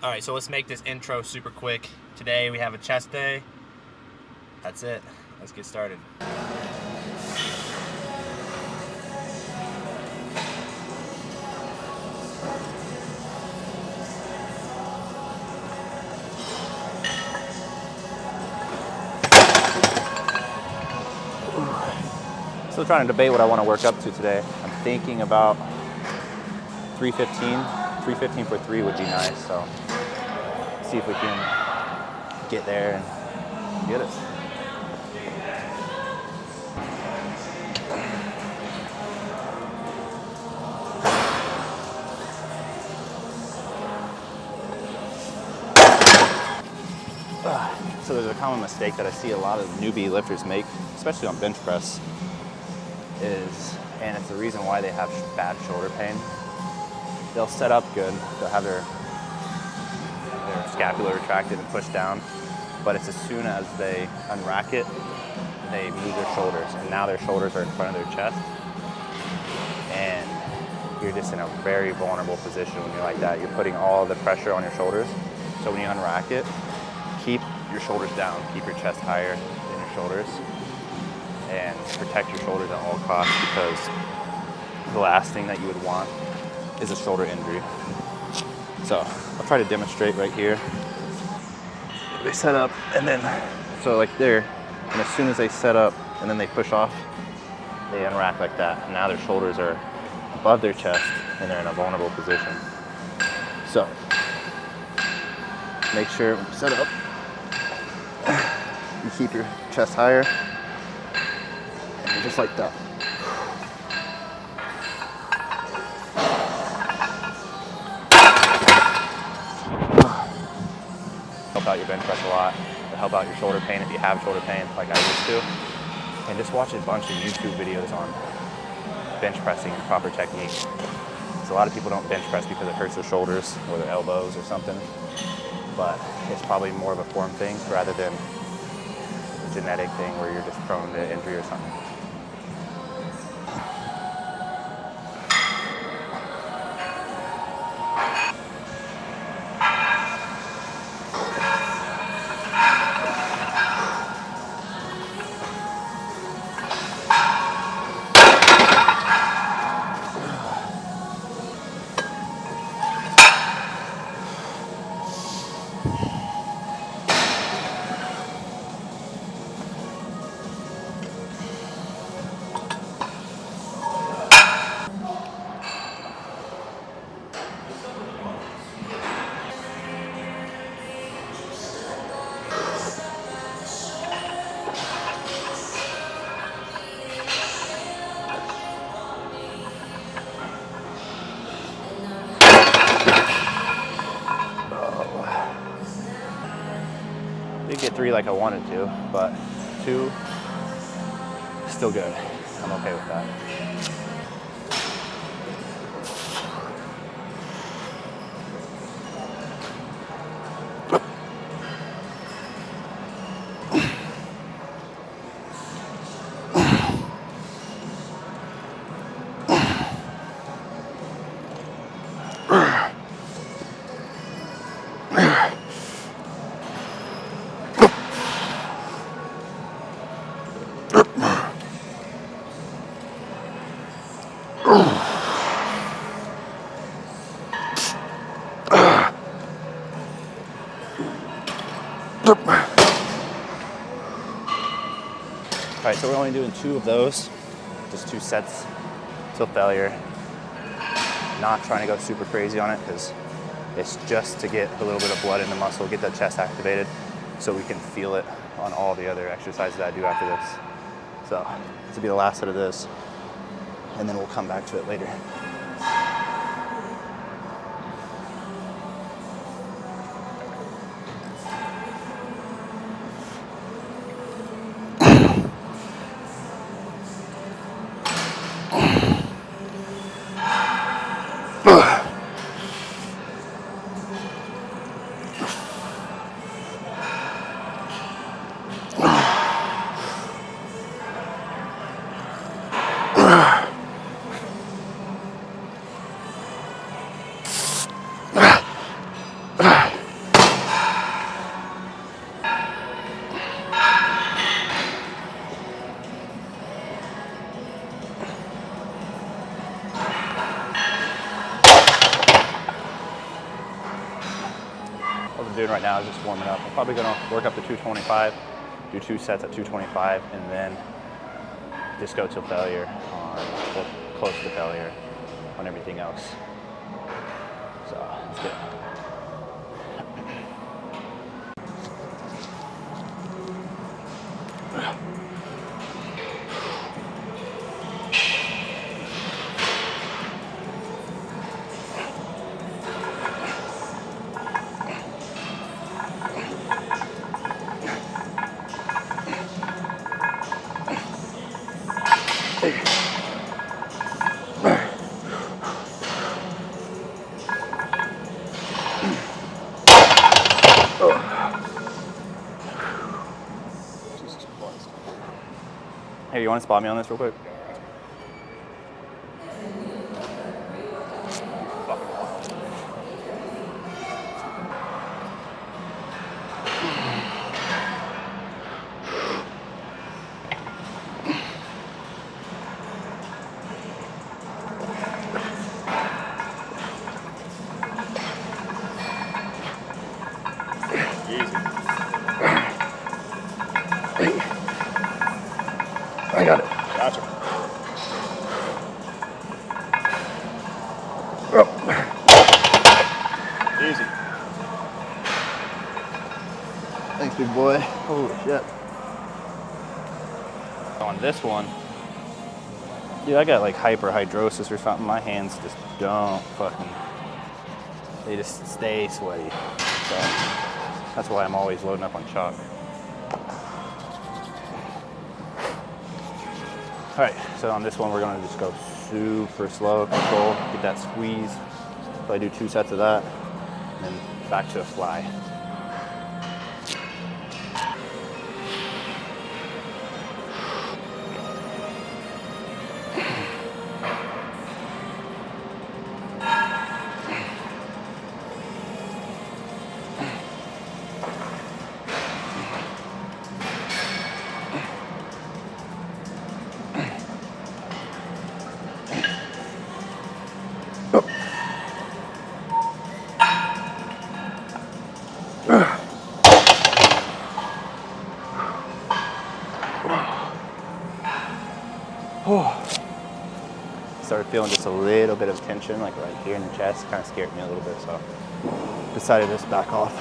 All right, so let's make this intro super quick. Today we have a chest day. That's it. Let's get started. Still trying to debate what I want to work up to today. I'm thinking about 315. 315 for 3 would be nice, so see if we can get there and get it. So there's a common mistake that I see a lot of newbie lifters make, especially on bench press, and it's the reason why they have bad shoulder pain. They'll set up good, they'll have their scapula retracted and pushed down, but it's as soon as they unrack it, they move their shoulders, and now their shoulders are in front of their chest, and you're just in a very vulnerable position when you're like that. You're putting all the pressure on your shoulders, so when you unrack it, keep your shoulders down, keep your chest higher than your shoulders, and protect your shoulders at all costs, because the last thing that you would want is a shoulder injury. So I'll try to demonstrate right here. They set up, and then, so like there, and as soon as they set up and then they push off, they unrack like that, and now their shoulders are above their chest and they're in a vulnerable position. So make sure when you set up, you keep your chest higher, and just like that. Help out your bench press a lot. It'll help out your shoulder pain if you have shoulder pain like I used to. And just watch a bunch of YouTube videos on bench pressing and proper technique. So a lot of people don't bench press because it hurts their shoulders or their elbows or something, but it's probably more of a form thing rather than a genetic thing where you're just prone to injury or something. Didn't get 3 like I wanted to, but 2, still good. I'm okay with that. All right, so we're only doing 2 of those, just 2 sets till failure. Not trying to go super crazy on it because it's just to get a little bit of blood in the muscle, get that chest activated so we can feel it on all the other exercises that I do after this. So this will be the last set of this, and then we'll come back to it later. What I'm doing right now is just warming up. I'm probably gonna work up to 225, do 2 sets at 225, and then just go to failure on, or close to failure on everything else. So let's get it. Hey, you want to spot me on this real quick? I got it. Gotcha. Oh. Easy. Thanks, big boy. Holy shit. On this one, dude, I got like hyperhidrosis or something. My hands just don't fucking, they just stay sweaty. So that's why I'm always loading up on chalk. All right, so on this one, we're gonna just go super slow, control, get that squeeze. So I do 2 sets of that, and then back to a fly. Started feeling just a little bit of tension, like right here in the chest. Kind of scared me a little bit, so decided to just back off.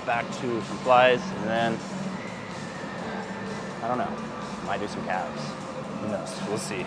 Back to some flies, and then I don't know, might do some calves. Who knows? We'll see.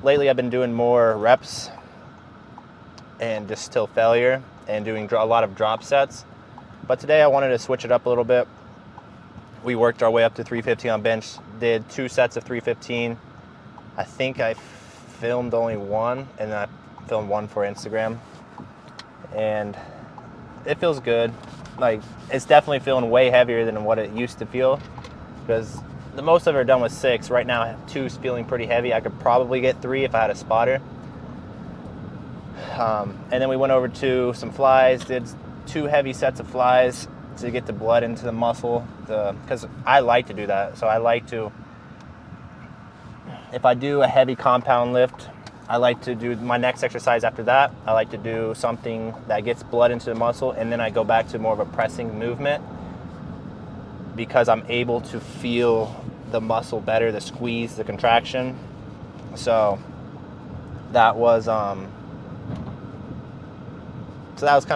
Lately, I've been doing more reps and just till failure and doing a lot of drop sets. But today I wanted to switch it up a little bit. We worked our way up to 315 on bench, did 2 sets of 315. I think I filmed only one, and I filmed one for Instagram. And it feels good. Like, it's definitely feeling way heavier than what it used to feel, because the most I've ever done was 6. Right now, 2 is feeling pretty heavy. I could probably get 3 if I had a spotter. And then we went over to some flies, did 2 heavy sets of flies to get the blood into the muscle, because I like to do that. So I like to, if I do a heavy compound lift, I like to do my next exercise after that. I like to do something that gets blood into the muscle, and then I go back to more of a pressing movement, because I'm able to feel the muscle better, the squeeze, the contraction. So that was kind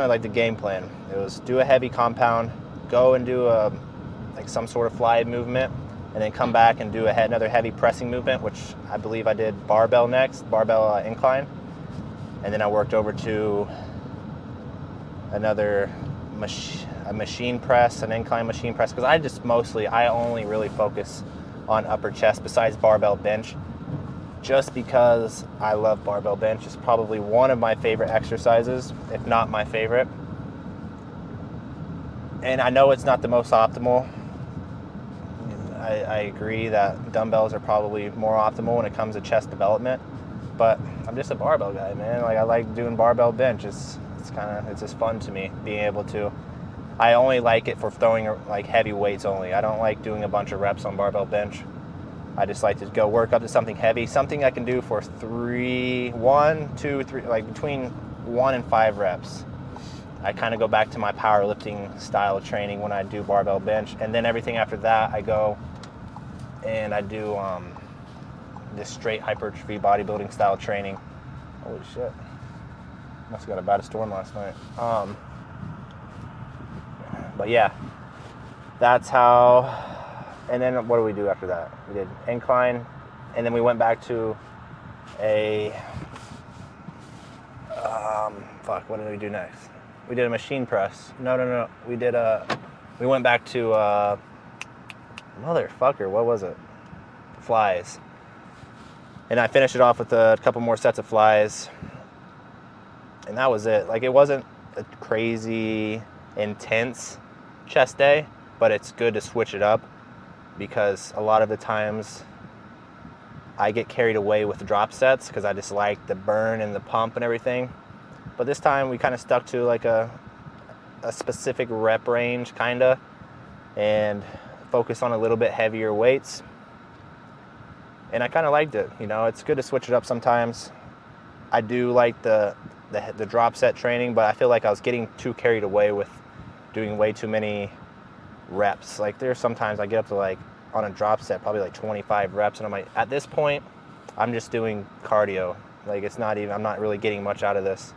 of like the game plan. It was do a heavy compound, go and do like some sort of fly movement, and then come back and do another heavy pressing movement, which I believe I did barbell next, barbell incline. And then I worked over to another a machine press, an incline machine press, because I only really focus on upper chest besides barbell bench, just because I love barbell bench. It's probably one of my favorite exercises, if not my favorite. And I know it's not the most optimal. I agree that dumbbells are probably more optimal when it comes to chest development, but I'm just a barbell guy, man. Like, I like doing barbell bench. It's just fun to me, being able to. I only like it for throwing like heavy weights only. I don't like doing a bunch of reps on barbell bench. I just like to go work up to something heavy, something I can do for 1, 2, 3, like between 1 and 5 reps. I kind of go back to my powerlifting style of training when I do barbell bench, and then everything after that, I go and I do this straight hypertrophy bodybuilding style training. Holy shit! Must have got a bad storm last night. But yeah, that's how. And then what do we do after that? We did incline, and then we went back to a what did we do next? We did a machine press. No. We went back to motherfucker, what was it? Flies. And I finished it off with a couple more sets of flies. And that was it. Like, it wasn't a crazy intense chest day, but it's good to switch it up, because a lot of the times I get carried away with drop sets because I just like the burn and the pump and everything. But this time we kind of stuck to like a specific rep range, kinda, and focused on a little bit heavier weights. And I kind of liked it. You know, it's good to switch it up sometimes. I do like the drop set training, but I feel like I was getting too carried away with doing way too many reps. Like, there's sometimes I get up to, like, on a drop set, probably like 25 reps, and I'm like, at this point, I'm just doing cardio. Like, I'm not really getting much out of this.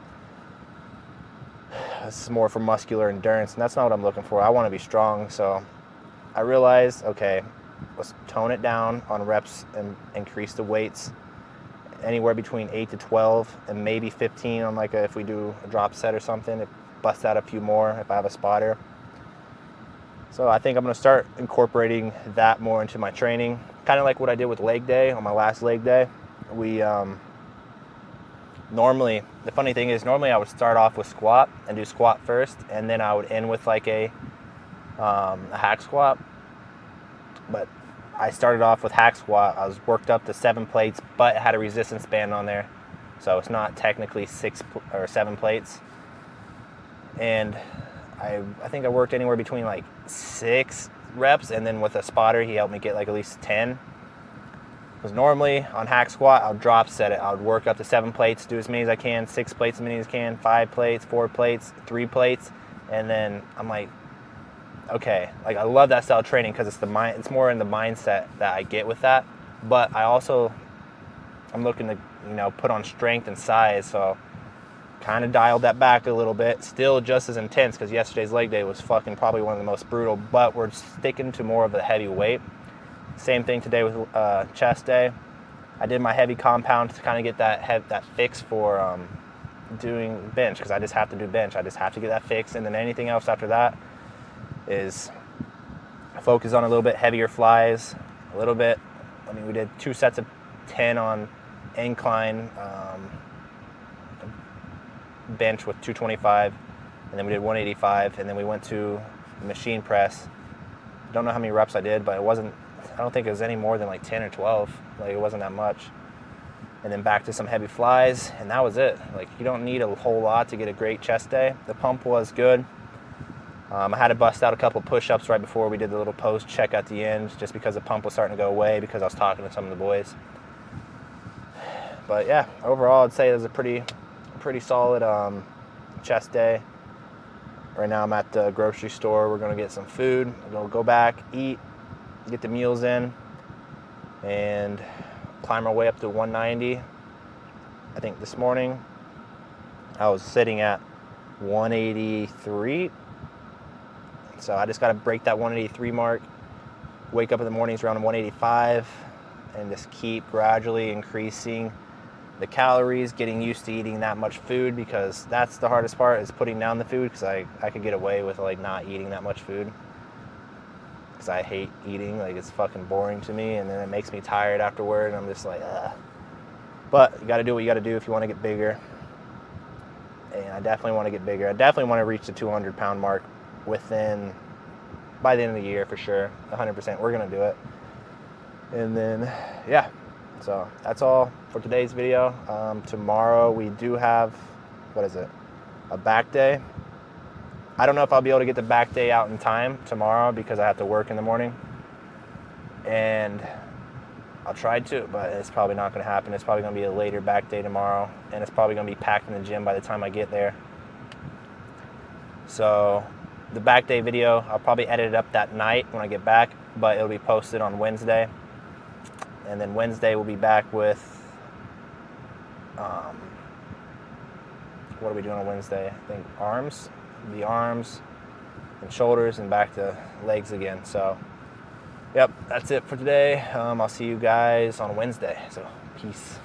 This is more for muscular endurance, and that's not what I'm looking for. I want to be strong, so I realized, okay, let's tone it down on reps and increase the weights anywhere between 8 to 12 and maybe 15 on like if we do a drop set or something, bust out a few more if I have a spotter. So I think I'm going to start incorporating that more into my training, kind of like what I did with leg day. On my last leg day, we normally, the funny thing is, normally I would start off with squat and do squat first, and then I would end with like a hack squat. But I started off with hack squat. I was worked up to 7 plates, but it had a resistance band on there, so it's not technically 6 or 7 plates. And I think I worked anywhere between like 6 reps, and then with a spotter, he helped me get like at least 10. Because normally on hack squat, I'll drop set it. I would work up to 7 plates, do as many as I can, 6 plates as many as I can, 5 plates, 4 plates, 3 plates, and then I'm like, okay, like I love that style of training because it's more in the mindset that I get with that. But I'm looking to, you know, put on strength and size, so kind of dialed that back a little bit. Still just as intense because yesterday's leg day was fucking probably one of the most brutal, but we're sticking to more of the heavy weight. Same thing today with chest day. I did my heavy compound to kind of get that fix for doing bench, because I just have to do bench. I just have to get that fix, and then anything else after that is focus on a little bit heavier flies, a little bit. I mean, we did 2 sets of 10 on incline bench with 225, and then we did 185, and then we went to machine press. Don't know how many reps I did, but I don't think it was any more than like 10 or 12. Like, it wasn't that much. And then back to some heavy flies, and that was it. Like, you don't need a whole lot to get a great chest day. The pump was good. I had to bust out a couple push-ups right before we did the little post check at the end, just because the pump was starting to go away because I was talking to some of the boys. But yeah, overall, I'd say it was a pretty solid chest day. Right now I'm at the grocery store. We're gonna get some food. We're gonna go back, eat, get the meals in, and climb our way up to 190. I think this morning I was sitting at 183. So I just got to break that 183 mark, wake up in the mornings around 185, and just keep gradually increasing the calories, getting used to eating that much food, because that's the hardest part, is putting down the food, because I could get away with like not eating that much food, because I hate eating. Like, it's fucking boring to me, and then it makes me tired afterward, and I'm just like, ugh. But you got to do what you got to do if you want to get bigger, and I definitely want to get bigger. I definitely want to reach the 200-pound mark by the end of the year for sure. 100%. We're gonna do it. And then yeah, so that's all for today's video. Tomorrow we do have, a back day. I don't know if I'll be able to get the back day out in time tomorrow because I have to work in the morning, and I'll try to, but it's probably not going to happen. It's probably going to be a later back day tomorrow, and it's probably going to be packed in the gym by the time I get there. So the back day video, I'll probably edit it up that night when I get back, but it'll be posted on Wednesday. And then Wednesday we'll be back with, what are we doing on Wednesday? I think arms, and shoulders, and back to legs again. So, yep, that's it for today. I'll see you guys on Wednesday. So, peace.